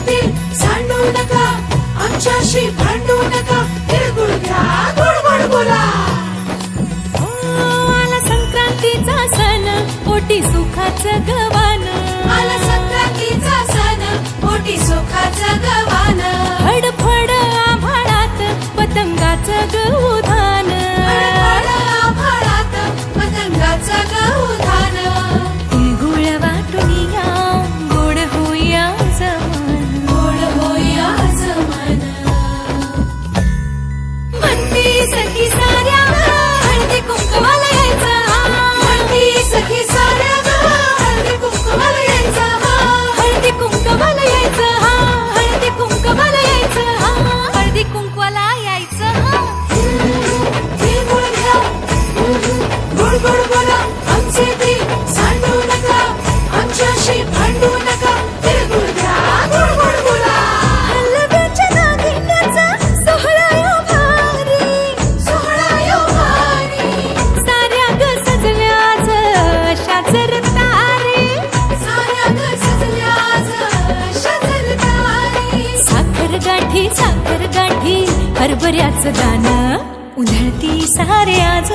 आमच्यातील सांडू नका, आमच्याशी भांडू नका, तिळगुळ घ्या, गोड गोड बोला. आला संक्रांतीचा सण, पोटी सुखाचं गवान. आला संक्रांतीचा सण, पोटी सुखाचं गवान. फडफड आभाळात पतंगाचं गौधान. फडफड आभाळात पतंगाचं गौधान. तिळगुळ वाटून या, गोड होईया जमान. गोड होईया जमान. म्हणती सखी साऱ्या हळदी कुंकवाला यायचं. म्हणती सखी साऱ्या हळदी कुंकवाला यायचं. हळदी कुंकवाला यायचं. हळदी कुंकवाला यायचं. हळदी कुंकवाला यायचं. तिळगुळ घ्या, गोड गोड बोला, आमचे तीळ सांडू नका, आमच्याशी भांडू नका, तिळगुळ घ्या, गोड गोड बोला. हलव्याच्या दागिन्याचा सोहळा यो भारी. सोहळा यो भारी. साऱ्या ग सजल्याच अशाच रतारी. साऱ्या ग सजल्याच अशाच रतारी. साखर गाठी हरभऱ्याचं दान. उधळती साऱ्याच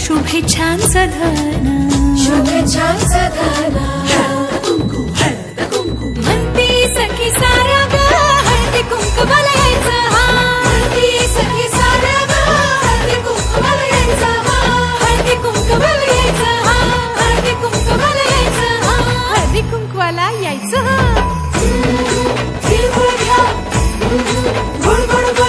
शुभेच्छांचं धन. शुभेच्छांचं धन. हळद कुंकू, हळद कुंकू. म्हणती सखी साऱ्या ग हळदी कुंकवाला यायचं. म्हणती सखी साऱ्या हळदी कुंकवाला यायचं. हळदी कुंकवाला यायचं. हळदी कुंकवाला यायचं. हळदी कुंकवाला यायचं. तिळगुळ घ्या, गोड गोड बोला.